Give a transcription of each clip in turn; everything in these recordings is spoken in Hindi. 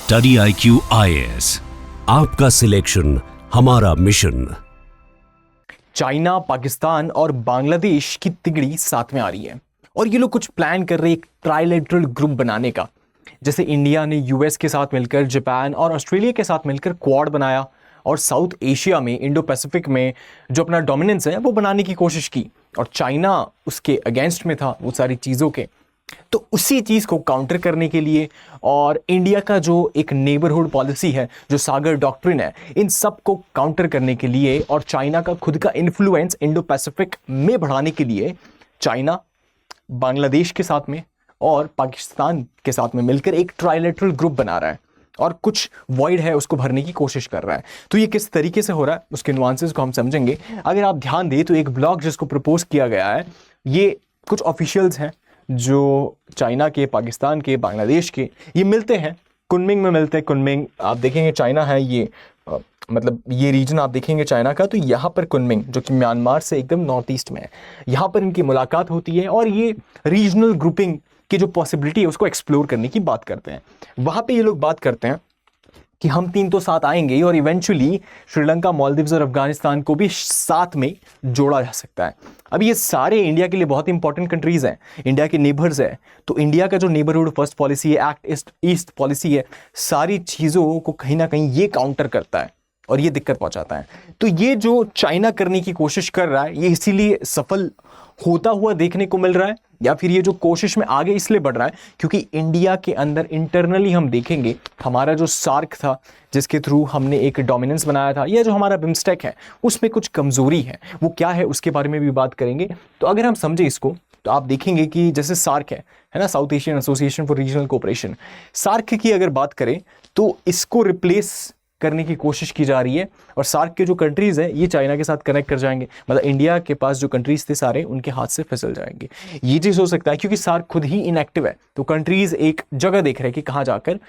स्टडी IQ IAS, आपका सिलेक्शन हमारा मिशन। चाइना, पाकिस्तान और बांग्लादेश की तिगड़ी साथ में आ रही है और ये लोग कुछ प्लान कर रहे हैं एक ट्राइलेटरल ग्रुप बनाने का। जैसे इंडिया ने यूएस के साथ मिलकर, जापान और ऑस्ट्रेलिया के साथ मिलकर क्वाड बनाया और साउथ एशिया में, इंडो पैसिफिक में जो अपना डोमिनेंस है वो बनाने की कोशिश की और चाइना उसके अगेंस्ट में था वो सारी चीज़ों के। तो उसी चीज़ को काउंटर करने के लिए और इंडिया का जो एक नेबरहुड पॉलिसी है, जो सागर डॉक्ट्रिन है, इन सब को काउंटर करने के लिए और चाइना का खुद का इन्फ्लुएंस इंडो पैसिफिक में बढ़ाने के लिए चाइना बांग्लादेश के साथ में और पाकिस्तान के साथ में मिलकर एक ट्राइलेटरल ग्रुप बना रहा है और कुछ वॉइड है उसको भरने की कोशिश कर रहा है। तो ये किस तरीके से हो रहा है उसके नुआंसेस को हम समझेंगे। अगर आप ध्यान दें तो एक ब्लॉग जिसको प्रपोज किया गया है, ये कुछ ऑफिशियल्स हैं जो चाइना के, पाकिस्तान के, बांग्लादेश के, ये मिलते हैं कुनमिंग में मिलते हैं। कुनमिंग आप देखेंगे चाइना है ये, मतलब ये रीजन आप देखेंगे चाइना का, तो यहाँ पर कुनमिंग जो कि म्यांमार से एकदम नॉर्थ ईस्ट में है, यहाँ पर इनकी मुलाकात होती है और ये रीजनल ग्रुपिंग की जो पॉसिबिलिटी है उसको एक्सप्लोर करने की बात करते हैं। वहाँ पे ये लोग बात करते हैं कि हम तीन तो साथ आएंगे और इवेंचुअली श्रीलंका, मालदीव्स और अफगानिस्तान को भी साथ में जोड़ा जा सकता है। अब ये सारे इंडिया के लिए बहुत इंपॉर्टेंट कंट्रीज हैं, इंडिया के नेबर्स है। तो इंडिया का जो नेबरहुड फर्स्ट पॉलिसी है, एक्ट ईस्ट पॉलिसी है, सारी चीज़ों को कहीं ना कहीं ये काउंटर करता है और ये दिक्कत पहुंचाता है। तो ये जो चाइना करने की कोशिश कर रहा है ये इसीलिए सफल होता हुआ देखने को मिल रहा है, या फिर ये जो कोशिश में आगे इसलिए बढ़ रहा है क्योंकि इंडिया के अंदर इंटरनली हम देखेंगे हमारा जो सार्क था जिसके थ्रू हमने एक डोमिनेंस बनाया था, या जो हमारा बिम्स्टेक है उसमें कुछ कमजोरी है। वो क्या है उसके बारे में भी बात करेंगे। तो अगर हम समझे इसको तो आप देखेंगे कि जैसे सार्क है ना, South Asian Association for Regional Cooperation, SAARC की अगर बात करें तो इसको रिप्लेस करने की कोशिश की जा रही है और सार्क के जो कंट्रीज है ये चाइना के साथ कनेक्ट कर जाएंगे। मतलब इंडिया के पास जो कंट्रीज थे सारे उनके हाथ से फिसल जाएंगे। ये चीज़ हो सकता है क्योंकि सार्क खुद ही इनएक्टिव है, तो कंट्रीज एक जगह देख रहे हैं कि कहाँ जाकर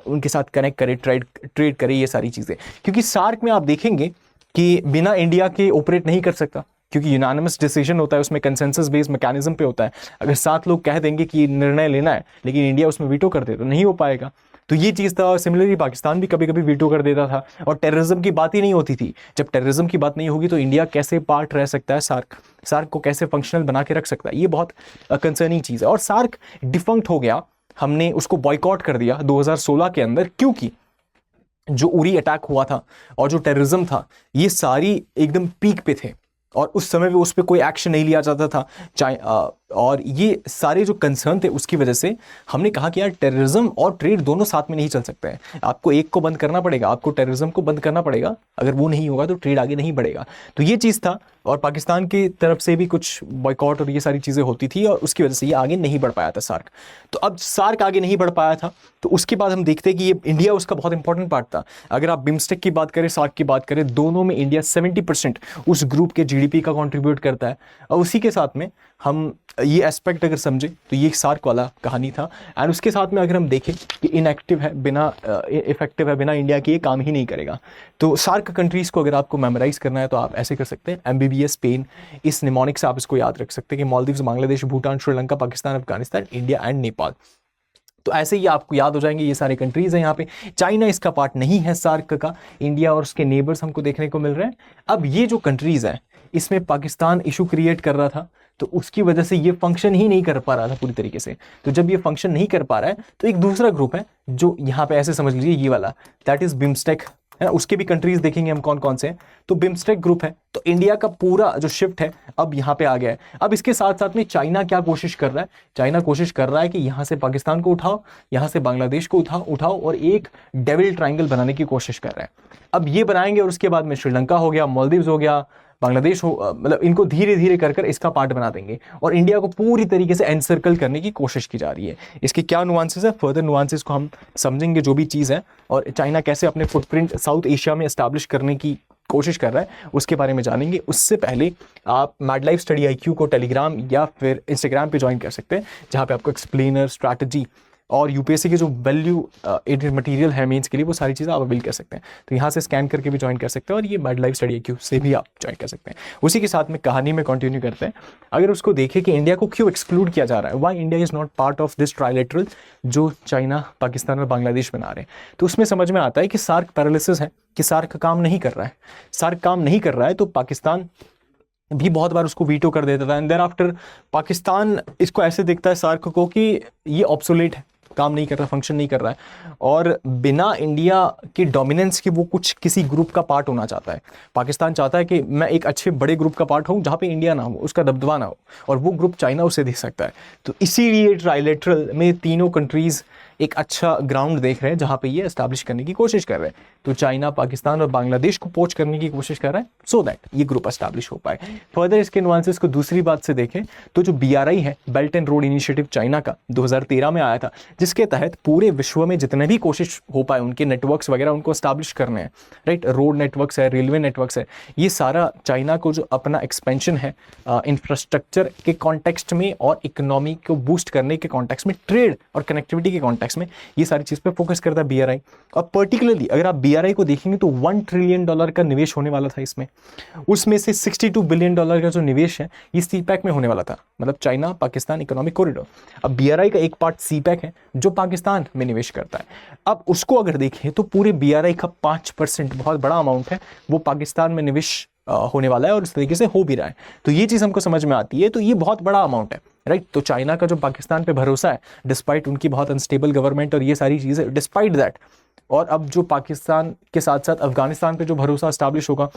उनके साथ कनेक्ट करे, ट्रेड करे, ये सारी चीज़ें। क्योंकि सार्क में आप देखेंगे कि बिना इंडिया के ऑपरेट नहीं कर सकता क्योंकि यूनानिमस डिसीजन होता है, उसमें कंसेंसस बेस्ड मैकेनिज्म पे होता है। अगर 7 लोग कह देंगे कि निर्णय लेना है लेकिन इंडिया उसमें वीटो कर दे तो नहीं हो पाएगा। तो ये चीज़ था। सिमिलरली पाकिस्तान भी कभी कभी वीटो कर देता था और टेररिज्म की बात ही नहीं होती थी। जब टेररिज्म की बात नहीं होगी तो इंडिया कैसे पार्ट रह सकता है, सार्क को कैसे फंक्शनल बना के रख सकता है, ये बहुत कंसर्निंग चीज़ है। और सार्क डिफंक्ट हो गया, हमने उसको बॉयकॉट कर दिया 2016 के अंदर, क्योंकि जो उरी अटैक हुआ था और जो टेररिज्म था ये सारी एकदम पीक पे थे और उस समय भी उस पर कोई एक्शन नहीं लिया जाता था। और ये सारे जो कंसर्न थे उसकी वजह से हमने कहा कि यार टेररिज्म और ट्रेड दोनों साथ में नहीं चल सकते हैं, आपको एक को बंद करना पड़ेगा, आपको टेररिज्म को बंद करना पड़ेगा। अगर वो नहीं होगा तो ट्रेड आगे नहीं बढ़ेगा। तो ये चीज़ था और पाकिस्तान की तरफ से भी कुछ बॉयकॉट और ये सारी चीज़ें होती थी और उसकी वजह से ये आगे नहीं बढ़ पाया था सार्क। तो अब सार्क आगे नहीं बढ़ पाया था तो उसके बाद हम देखते हैं कि ये इंडिया उसका बहुत इंपॉर्टेंट पार्ट था। अगर आप बिम्स्टेक की बात करें, सार्क की बात करें, दोनों में इंडिया 70% उस ग्रुप के जीडीपी का कॉन्ट्रीब्यूट करता है। और उसी के साथ में हम ये एस्पेक्ट अगर समझे तो ये सार्क वाला कहानी था। एंड उसके साथ में अगर हम देखें कि इनएक्टिव है, बिना इफेक्टिव है, बिना इंडिया के ये काम ही नहीं करेगा। तो सार्क कंट्रीज़ को अगर आपको मेमोराइज करना है तो आप ऐसे कर सकते हैं, MBBS पेन, इस निमोनिक से आप इसको याद रख सकते हैं कि मालदीव्स, बांग्लादेश, भूटान, श्रीलंका, पाकिस्तान, अफगानिस्तान, इंडिया एंड नेपाल। तो ऐसे ही आपको याद हो जाएंगे ये सारे कंट्रीज हैं यहाँ पे। चाइना इसका पार्ट नहीं है सार्क का, इंडिया और उसके नेबर्स हमको देखने को मिल रहे हैं। अब ये जो कंट्रीज हैं इसमें पाकिस्तान इशू क्रिएट कर रहा था तो उसकी वजह से ये फंक्शन ही नहीं कर पा रहा था पूरी तरीके से। तो जब ये फंक्शन नहीं कर पा रहा है तो एक दूसरा ग्रुप है जो यहाँ पे ऐसे समझ लीजिए ये वाला, दैट इज बिम्स्टेक है ना। उसके भी कंट्रीज देखेंगे हम कौन कौन से हैं। तो बिम्स्टेक ग्रुप है, तो इंडिया का पूरा जो शिफ्ट है अब यहाँ पे आ गया है। अब इसके साथ साथ में चाइना क्या कोशिश कर रहा है, चाइना कोशिश कर रहा है कि यहाँ से पाकिस्तान को उठाओ, यहाँ से बांग्लादेश को उठाओ और एक डेविल ट्राइंगल बनाने की कोशिश कर रहा है। अब ये बनाएंगे और उसके बाद में श्रीलंका हो गया, मालदीव्स हो गया, बांग्लादेश हो, मतलब इनको धीरे धीरे कर इसका पार्ट बना देंगे और इंडिया को पूरी तरीके से एनसर्कल करने की कोशिश की जा रही है। इसके क्या नुआंसेस है, फर्दर नुआंसेस को हम समझेंगे जो भी चीज़ है, और चाइना कैसे अपने फुटप्रिंट साउथ एशिया में एस्टैब्लिश करने की कोशिश कर रहा है उसके बारे में जानेंगे। उससे पहले आप मैड लाइफ स्टडी IQ को टेलीग्राम या फिर इंस्टाग्राम पे ज्वाइन कर सकते हैं, जहाँ पे आपको एक्सप्लेनर, स्ट्रैटेजी और यूपीएससी के जो वैल्यू एडेड मटेरियल है मेंस के लिए, वो सारी चीज़ें आप अवेल कर सकते हैं। तो यहाँ से स्कैन करके भी ज्वाइन कर सकते हैं, और ये वाइल्ड लाइफ स्टडी IQ से भी आप ज्वाइन कर सकते हैं। उसी के साथ में कहानी में कंटिन्यू करते हैं। अगर उसको देखें कि इंडिया को क्यों एक्सक्लूड किया जा रहा है, why India is not part of this trilateral जो चाइना, पाकिस्तान और बांग्लादेश बना रहे हैं, तो उसमें समझ में आता है कि सार्क पैरालिसिस है, कि सार्क काम नहीं कर रहा है। सार्क काम नहीं कर रहा है तो पाकिस्तान भी बहुत बार उसको वीटो कर देता था, एंड देयर आफ्टर पाकिस्तान इसको ऐसे देखता है सार्क को कि ये ऑब्सोलेट है, काम नहीं कर रहा, फंक्शन नहीं कर रहा है, और बिना इंडिया के डोमिनेंस के वो कुछ किसी ग्रुप का पार्ट होना चाहता है। पाकिस्तान चाहता है कि मैं एक अच्छे बड़े ग्रुप का पार्ट हूँ जहाँ पे इंडिया ना हो, उसका दबदबा ना हो, और वो ग्रुप चाइना उसे दे सकता है। तो इसीलिए ट्राइलेटरल में तीनों कंट्रीज़ एक अच्छा ग्राउंड देख रहे हैं जहाँ पे ये एस्टैब्लिश करने की कोशिश कर रहे हैं। तो चाइना, पाकिस्तान और बांग्लादेश को पोच करने की कोशिश कर रहा है सो दैट ये ग्रुप एस्टैब्लिश हो पाए। फर्दर इसके नुआंसेस को दूसरी बात से देखें तो जो BRI है, belt and road initiative China का 2013 में आया था, जिसके तहत पूरे विश्व में जितने भी कोशिश हो पाए उनके नेटवर्क्स वगैरह उनको एस्टैब्लिश करने हैं, राइट। रोड नेटवर्क्स है, रेलवे नेटवर्क्स है, ये सारा चाइना को जो अपना एक्सपेंशन है इंफ्रास्ट्रक्चर के कॉन्टेक्स्ट में और इकोनॉमी को बूस्ट करने के कॉन्टेक्स्ट में, ट्रेड और कनेक्टिविटी के कॉन्टेक्स्ट में, ये सारी चीज़ पे फोकस करता है BRI। और पर्टिकुलरली अगर आप BRI को देखेंगे तो $1 ट्रिलियन का निवेश होने वाला था इसमें। उसमें से $62 बिलियन का जो निवेश है ये CPEC में होने वाला था, मतलब चाइना पाकिस्तान इकोनॉमिक कॉरिडोर। अब BRI का एक पार्ट CPEC है जो पाकिस्तान में निवेश करता है। अब उसको अगर देखें तो पूरे BRI का 5%, बहुत बड़ा अमाउंट है, वो पाकिस्तान में निवेश होने वाला है, और इस तरीके से हो भी रहा है। तो ये चीज़ हमको समझ में आती है, तो ये बहुत बड़ा अमाउंट है, राइट। तो चाइना का जो पाकिस्तान पे भरोसा है, डिस्पाइट उनकी बहुत अनस्टेबल गवर्नमेंट और ये सारी चीज़ें, डिस्पाइट दैट, और अब जो पाकिस्तान के साथ साथ अफगानिस्तान पे जो भरोसा एस्टैब्लिश होगा,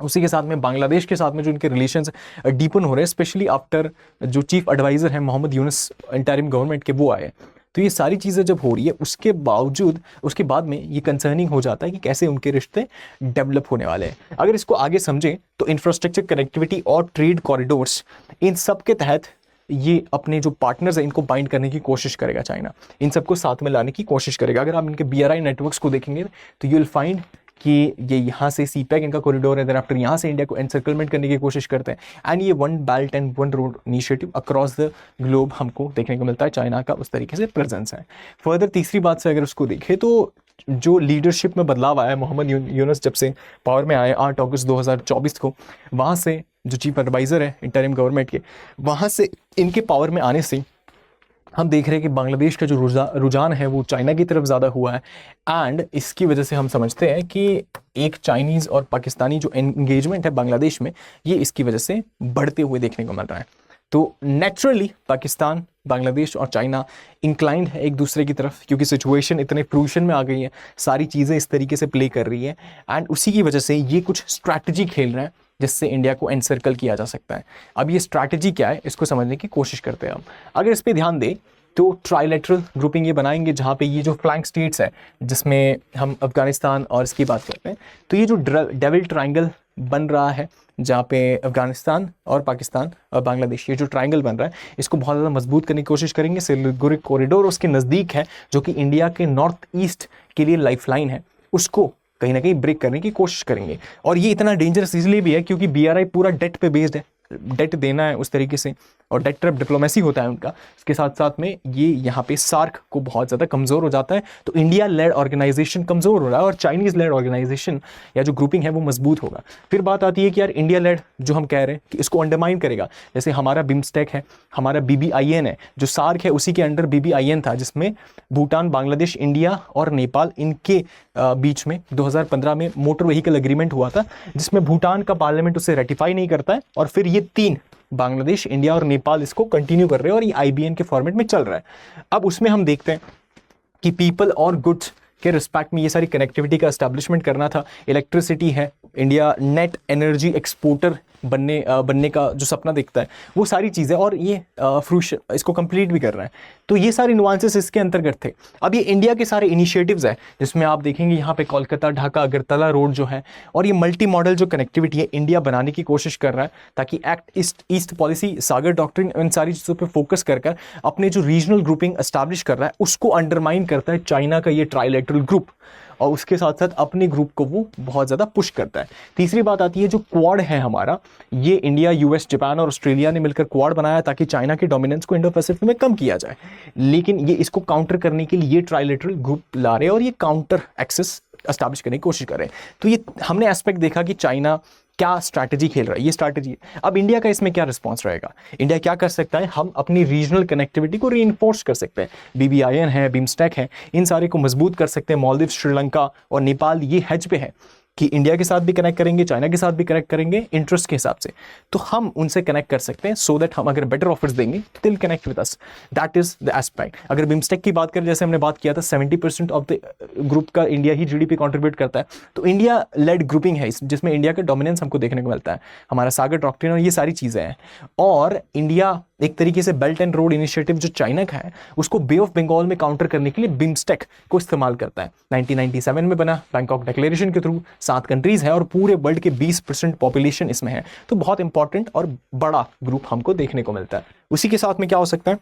उसी के साथ में बांग्लादेश के साथ में जो इनके रिलेशंस डीपन हो रहे हैं, स्पेशली आफ्टर जो चीफ एडवाइज़र हैं मोहम्मद यूनुस इंटरिम गवर्नमेंट के, वो आए। तो ये सारी चीज़ें जब हो रही है, उसके बावजूद उसके बाद में ये कंसर्निंग हो जाता है कि कैसे उनके रिश्ते डेवलप होने वाले हैं। अगर इसको आगे समझें तो इंफ्रास्ट्रक्चर, कनेक्टिविटी और ट्रेड कॉरिडोर्स, इन सब के तहत ये अपने जो पार्टनर्स हैं इनको बाइंड करने की कोशिश करेगा चाइना, इन सबको साथ में लाने की कोशिश करेगा। अगर आप इनके BRI नेटवर्क्स को देखेंगे तो यू विल फाइंड कि ये यहाँ से CPEC इनका कॉरिडोर है, देन आफ्टर यहाँ से इंडिया को एनसर्कलमेंट करने की कोशिश करते हैं, एंड ये one belt and one road initiative across the globe हमको देखने को मिलता है। चाइना का उस तरीके से प्रेजेंस है। फर्दर तीसरी बात से अगर उसको देखें तो जो लीडरशिप में बदलाव आया, मोहम्मद यूनुस जब से पावर में आए 8 अगस्त 2024 को, वहाँ से जो चीफ एडवाइज़र है इंटरिम गवर्नमेंट के, वहाँ से इनके पावर में आने से हम देख रहे हैं कि बांग्लादेश का जो रुझान है वो चाइना की तरफ ज़्यादा हुआ है, एंड इसकी वजह से हम समझते हैं कि एक चाइनीज़ और पाकिस्तानी जो एंगेजमेंट है बांग्लादेश में, ये इसकी वजह से बढ़ते हुए देखने को मिल रहा है। तो नेचुरली पाकिस्तान, बांग्लादेश और चाइना इंक्लाइंड है एक दूसरे की तरफ, क्योंकि सिचुएशन इतने फ्रूशन में आ गई है, सारी चीज़ें इस तरीके से प्ले कर रही है, एंड उसी की वजह से ये कुछ स्ट्रैटेजी खेल रहे हैं जिससे इंडिया को एनसर्कल किया जा सकता है। अब ये स्ट्रैटेजी क्या है, इसको समझने की कोशिश करते हैं हम। अगर इस पर ध्यान दें तो ट्राइलेटरल ग्रुपिंग ये बनाएंगे जहाँ पे ये जो फ्लैंक स्टेट्स है, जिसमें हम अफगानिस्तान और इसकी बात करते हैं, तो ये जो डेविल ट्रायंगल बन रहा है जहाँ पे अफगानिस्तान और पाकिस्तान और बांग्लादेश, ये जो ट्रायंगल बन रहा है, इसको बहुत ज़्यादा मजबूत करने की कोशिश करेंगे। सिलीगुड़ी कॉरिडोर उसके नज़दीक है, जो कि इंडिया के नॉर्थ ईस्ट के लिए लाइफलाइन है, उसको कहीं ना कहीं ब्रेक करने की कोशिश करेंगे। और ये इतना डेंजरस इसलिए भी है क्योंकि BRI पूरा डेट पे बेस्ड है, डेट देना है उस तरीके से, और डेट ट्रैप डिप्लोमेसी होता है उनका। इसके साथ साथ में ये यहाँ पे सार्क को बहुत ज़्यादा कमज़ोर हो जाता है, तो इंडिया लेड ऑर्गेनाइजेशन कमज़ोर हो रहा है और चाइनीज़ लेड ऑर्गेनाइजेशन या जो ग्रुपिंग है वो मजबूत होगा। फिर बात आती है कि यार इंडिया लेड जो हम कह रहे हैं कि इसको अंडरमाइन करेगा, जैसे हमारा बिम्स्टेक है, हमारा BBIN है, जो सार्क है उसी के अंडर BBIN था, जिसमें भूटान, बांग्लादेश, इंडिया और नेपाल, इनके बीच में 2015 में मोटर व्हीकल एग्रीमेंट हुआ था, जिसमें भूटान का पार्लियामेंट उसे रेटिफाई नहीं करता है, और फिर ये तीन, बांग्लादेश, इंडिया और नेपाल, इसको कंटिन्यू कर रहे हैं और ये IBN के फॉर्मेट में चल रहा है। अब उसमें हम देखते हैं कि पीपल और गुड्स के रिस्पेक्ट में ये सारी कनेक्टिविटी का एस्टैब्लिशमेंट करना था। इलेक्ट्रिसिटी है, इंडिया नेट एनर्जी एक्सपोर्टर बनने का जो सपना देखता है, वो सारी चीज़ें, और ये फ्रूशन इसको कंप्लीट भी कर रहा है। तो ये सारे नुआंसेस इसके अंतर्गत थे। अब ये इंडिया के सारे इनिशिएटिव्स हैं, जिसमें आप देखेंगे यहाँ पे कोलकाता, ढाका, अगरतला रोड जो है, और ये मल्टी मॉडल जो कनेक्टिविटी है इंडिया बनाने की कोशिश कर रहा है, ताकि एक्ट ईस्ट पॉलिसी, सागर डॉक्ट्रिन, इन सारी चीज़ों पर फोकस कर अपने जो रीजनल ग्रुपिंग एस्टैब्लिश कर रहा है उसको अंडरमाइन करता है चाइना का ये ट्राइलेटरल ग्रुप। और उसके साथ साथ अपने ग्रुप को वो बहुत ज़्यादा पुश करता है। तीसरी बात आती है जो क्वाड है हमारा, ये इंडिया, यूएस, जापान और ऑस्ट्रेलिया ने मिलकर क्वाड बनाया ताकि चाइना के डोमिनेंस को इंडो पैसिफिक में कम किया जाए। लेकिन ये इसको काउंटर करने के लिए ये ट्राइलेटरल ग्रुप ला रहे हैं और ये काउंटर एक्सेस एस्टैब्लिश करने की कोशिश कर रहे हैं। तो ये हमने एस्पेक्ट देखा कि चाइना क्या स्ट्रैटेजी खेल रहा है, ये स्ट्रैटेजी है। अब इंडिया का इसमें क्या रिस्पॉन्स रहेगा? इंडिया क्या कर सकता है? हम अपनी रीजनल कनेक्टिविटी को रीइंफोर्स कर सकते हैं। BBIN है, बिम्स्टेक है, इन सारे को मजबूत कर सकते हैं। मालदीव, श्रीलंका और नेपाल ये हेज पे है कि इंडिया के साथ भी कनेक्ट करेंगे, चाइना के साथ भी कनेक्ट करेंगे इंटरेस्ट के हिसाब से। तो हम उनसे कनेक्ट कर सकते हैं सो दैट हम अगर बेटर ऑफर्स देंगे तो दिल connect with us. That is the aspect. अगर बिम्स्टेक की बात करें, जैसे हमने बात किया था 70% ऑफ द ग्रुप का इंडिया ही GDP कंट्रीब्यूट करता है, तो इंडिया लेड ग्रुपिंग है जिसमें इंडिया का डोमिनेंस हमको देखने को मिलता है, हमारा सागर डॉक्ट्रिन और ये सारी चीज़ें हैं। और इंडिया एक तरीके से बेल्ट एंड रोड इनिशिएटिव जो चाइना का है उसको बे ऑफ बंगाल में काउंटर करने के लिए बिम्स्टेक को इस्तेमाल करता है। 1997 में बना, बैंकॉक डिक्लेरेशन के थ्रू 7 कंट्रीज है और पूरे वर्ल्ड के 20% पॉपुलेशन इसमें है। तो बहुत इंपॉर्टेंट और बड़ा ग्रुप हमको देखने को मिलता है। उसी के साथ में क्या हो सकता है,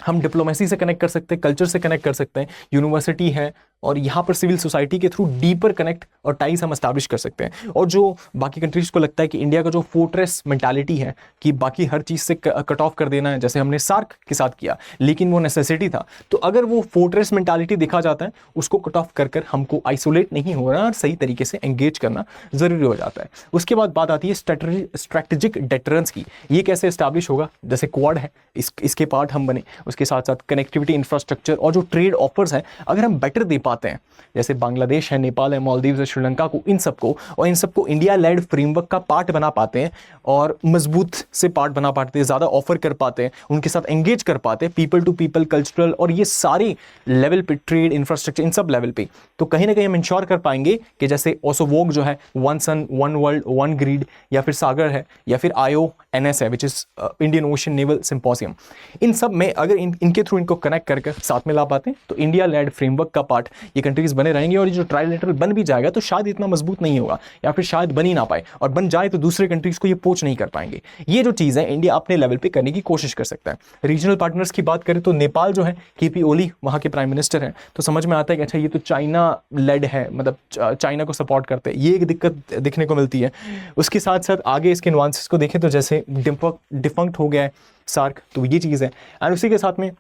हम डिप्लोमेसी से कनेक्ट कर सकते हैं, कल्चर से कनेक्ट कर सकते हैं, यूनिवर्सिटी है और यहाँ पर सिविल सोसाइटी के थ्रू डीपर कनेक्ट और टाइज हम एस्टैब्लिश कर सकते हैं। और जो बाकी कंट्रीज को लगता है कि इंडिया का जो फोर्ट्रेस मेंटालिटी है कि बाकी हर चीज़ से कट ऑफ कर देना है, जैसे हमने सार्क के साथ किया, लेकिन वो नेसेसिटी था, तो अगर वो फोर्ट्रेस मेंटालिटी देखा जाता है उसको कट ऑफ कर हमको आइसोलेट नहीं होना और सही तरीके से एंगेज करना जरूरी हो जाता है। उसके बाद बात आती है स्ट्रैटेजिक डेटरेंस की। ये कैसे एस्टैब्लिश होगा? जैसे क्वाड है, इसके पार्ट हम बने, उसके साथ साथ कनेक्टिविटी, इंफ्रास्ट्रक्चर और जो ट्रेड ऑफर्स हैं अगर हम बेटर दे पाते हैं, जैसे बांग्लादेश है, नेपाल है, मालदीव है, श्रीलंका को, इन सबको इंडिया लेड फ्रेमवर्क का पार्ट बना पाते हैं और मजबूत से पार्ट बना पाते हैं, ज़्यादा ऑफर कर पाते हैं, उनके साथ एंगेज कर पाते हैं, पीपल टू पीपल, कल्चरल और ये सारे लेवल पे, ट्रेड, इंफ्रास्ट्रक्चर, इन सब लेवल पे, तो कहीं ना कहीं हम इंश्योर कर पाएंगे कि जैसे ओसोवोग जो है, one sun one world one grid, या फिर सागर है, या फिर IONS है which is Indian ocean naval symposium, इन सब में अगर इनके थ्रू इनको कनेक्ट करके साथ में ला पाते हैं तो इंडिया लेड फ्रेमवर्क का पार्ट ये कंट्रीज बने रहेंगे। और ये जो ट्राइलेटरल बन भी जाएगा तो शायद इतना मजबूत नहीं होगा या फिर शायद बन ही ना पाए, और बन जाए तो दूसरे कंट्रीज को ये पोच नहीं कर पाएंगे। ये जो चीज़ है इंडिया अपने लेवल पे करने की कोशिश कर सकता है। रीजनल पार्टनर्स की बात करें तो नेपाल जो है, KP ओली वहाँ के प्राइम मिनिस्टर हैं, तो समझ में आता है कि अच्छा ये तो चाइना लेड है, मतलब चाइना को सपोर्ट करते हैं, ये एक दिक्कत देखने को मिलती है। उसके साथ साथ आगे इसके नुआंसेस को देखें तो जैसे डिफंक्ट हो गया है सार्क, तो ये चीज़ है। और उसी के साथ में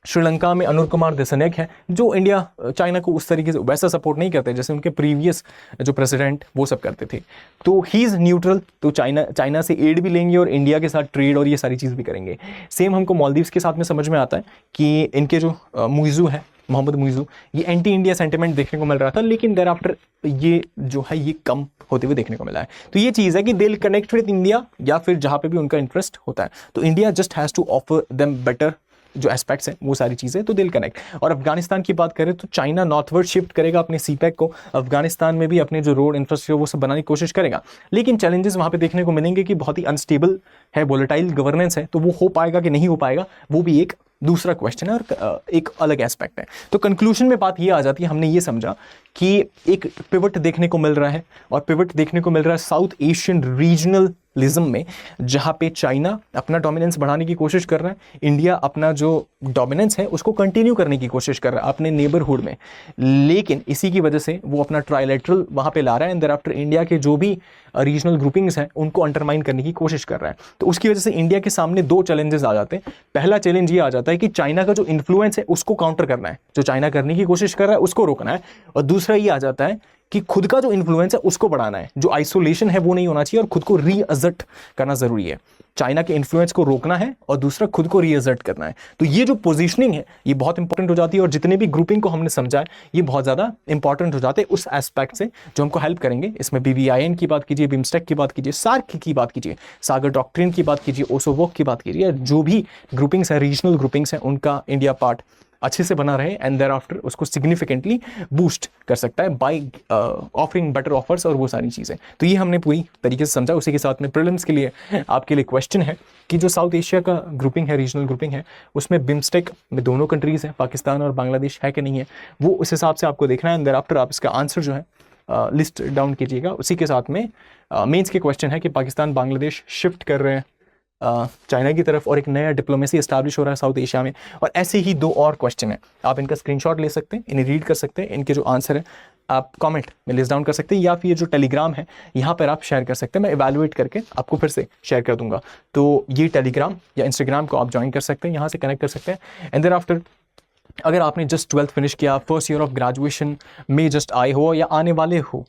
श्रीलंका में अनुर कुमार दिसनायक है जो इंडिया चाइना को उस तरीके से वैसा सपोर्ट नहीं करते जैसे उनके प्रीवियस जो प्रेसिडेंट वो सब करते थे। तो ही इज़ न्यूट्रल, तो चाइना से एड भी लेंगे और इंडिया के साथ ट्रेड और ये सारी चीज़ भी करेंगे। सेम हमको मालदीव्स के साथ में समझ में आता है कि इनके जो मुइज़ू है, मोहम्मद मुइज़ू, ये एंटी इंडिया सेंटिमेंट देखने को मिल रहा था, लेकिन देर आफ्टर ये जो है ये कम होते हुए देखने को मिला है। तो ये चीज़ है कि they will connect with India या फिर जहाँ पे भी उनका इंटरेस्ट होता है, तो India just has to offer them better जो एस्पेक्ट्स हैं वो सारी चीज़ें, तो दिल कनेक्ट। और अफगानिस्तान की बात करें तो चाइना नॉर्थवर्ड शिफ्ट करेगा अपने CPEC को, अफगानिस्तान में भी अपने जो रोड इंफ्रास्ट्रक्चर वो सब बनाने की कोशिश करेगा, लेकिन चैलेंजेस वहाँ पे देखने को मिलेंगे कि बहुत ही अनस्टेबल है, वोलेटाइल गवर्नेंस है, तो वो हो पाएगा कि नहीं हो पाएगा वो भी एक दूसरा क्वेश्चन है और एक अलग एस्पेक्ट है। तो कंक्लूजन में बात ये आ जाती है, हमने ये समझा कि एक पिवट देखने को मिल रहा है, और पिवट देखने को मिल रहा है साउथ एशियन रीजनलिज्म में, जहाँ पे चाइना अपना डोमिनेंस बढ़ाने की कोशिश कर रहा है, इंडिया अपना जो डोमिनेंस है उसको कंटिन्यू करने की कोशिश कर रहा है अपने नेबरहुड में, लेकिन इसी की वजह से वो अपना ट्राइलेटरल वहाँ पे ला रहा है एंड देयरआफ्टर इंडिया के जो भी रीजनल ग्रुपिंग्स हैं उनको अंडरमाइन करने की कोशिश कर रहा है। तो उसकी वजह से इंडिया के सामने 2 चैलेंजेस आ जाते हैं। पहला चैलेंज ये आ जाता है कि चाइना का जो इन्फ्लुएंस है उसको काउंटर करना है, जो चाइना करने की कोशिश कर रहा है उसको रोकना है, और दूसरा ये आ जाता है कि खुद का जो इन्फ्लुएंस है उसको बढ़ाना है, जो आइसोलेशन है वो नहीं होना चाहिए और खुद को रीअसर्ट करना जरूरी है। चाइना के इन्फ्लुएंस को रोकना है और दूसरा खुद को रीअसर्ट करना है। तो ये जो पोजीशनिंग है ये बहुत इंपॉर्टेंट हो जाती है, और जितने भी ग्रुपिंग को हमने समझा है ये बहुत ज़्यादा इंपॉर्टेंट हो जाते हैं उस एस्पेक्ट से जो हमको हेल्प करेंगे। इसमें BBIN की बात कीजिए, बिम्स्टेक की बात कीजिए, सार्क की बात कीजिए, सागर डॉक्ट्रिन की बात कीजिए, ओसोवोक की बात कीजिए, जो भी ग्रुपिंग्स हैं, रीजनल ग्रुपिंग्स हैं, उनका इंडिया पार्ट अच्छे से बना रहे एंड देयर आफ्टर उसको सिग्निफिकेंटली बूस्ट कर सकता है बाय ऑफरिंग बेटर ऑफर्स और वो सारी चीज़ें। तो ये हमने पूरी तरीके से समझा। उसी के साथ में प्रीलिम्स के लिए आपके लिए क्वेश्चन है कि जो साउथ एशिया का ग्रुपिंग है, रीजनल ग्रुपिंग है, उसमें बिम्स्टेक में दोनों कंट्रीज़ हैं, पाकिस्तान और बांग्लादेश है कि नहीं है, वो उस हिसाब से आपको देखना है एंड देयर आफ्टर आप इसका आंसर जो है लिस्ट डाउन कीजिएगा। उसी के साथ में मेंस के क्वेश्चन है कि पाकिस्तान बांग्लादेश शिफ्ट कर रहे हैं चाइना की तरफ और एक नया डिप्लोमेसी एस्टैब्लिश हो रहा है साउथ एशिया में, और ऐसे ही 2 और क्वेश्चन है, आप इनका स्क्रीनशॉट ले सकते हैं, इन्हें रीड कर सकते हैं, इनके जो आंसर है आप कमेंट में लिस्ट डाउन कर सकते हैं, या फिर ये जो टेलीग्राम है यहाँ पर आप शेयर कर सकते हैं। मैं इवैल्यूएट करके आपको फिर से शेयर कर दूंगा। तो ये टेलीग्राम या इंस्टाग्राम को आप ज्वाइन कर सकते हैं, यहाँ से कनेक्ट कर सकते हैं। एंड देयर आफ्टर अगर आपने जस्ट 12th फिनिश किया, फर्स्ट ईयर ऑफ ग्रेजुएशन में जस्ट आए हो या आने वाले हो,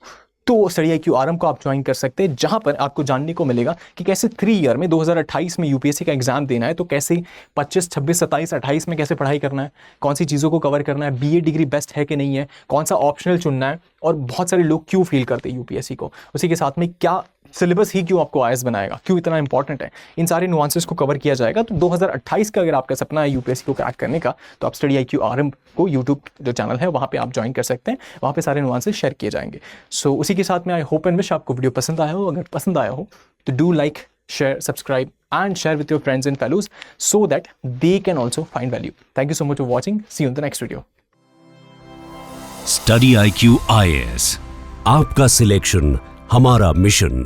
तो स्टडी IQ आरएम को आप ज्वाइन कर सकते हैं, जहां पर आपको जानने को मिलेगा कि कैसे 3 ईयर में 2028 में यूपीएससी का एग्जाम देना है, तो कैसे 25, 26, 27, 28 में कैसे पढ़ाई करना है, कौन सी चीज़ों को कवर करना है, बीए डिग्री बेस्ट है कि नहीं है, कौन सा ऑप्शनल चुनना है, और बहुत सारे लोग क्यों फील करते हैं यूपीएससी को, उसी के साथ में क्या सिलेबस ही क्यों आपको आईएएस बनाएगा, क्यों इतना इंपॉर्टेंट है, इन सारे नुआंसेस को कवर किया जाएगा। तो 2028 का अगर आपका सपना है यूपीएससी को क्रैक करने का, तो आप स्टडी IQ आरएम को यूट्यूब जो चैनल है वहाँ पे आप ज्वाइन कर सकते हैं, वहाँ पे सारे नुआंसेस शेयर किए जाएंगे। सो उसी के साथ में आई होप एंड विश आपको वीडियो पसंद आया हो। अगर पसंद आया हो तो do like, share, subscribe and share with your friends and fellows so that they can also find value. Thank you so much for watching. See you in the next video. Study IQ IAS, आपका सिलेक्शन हमारा मिशन।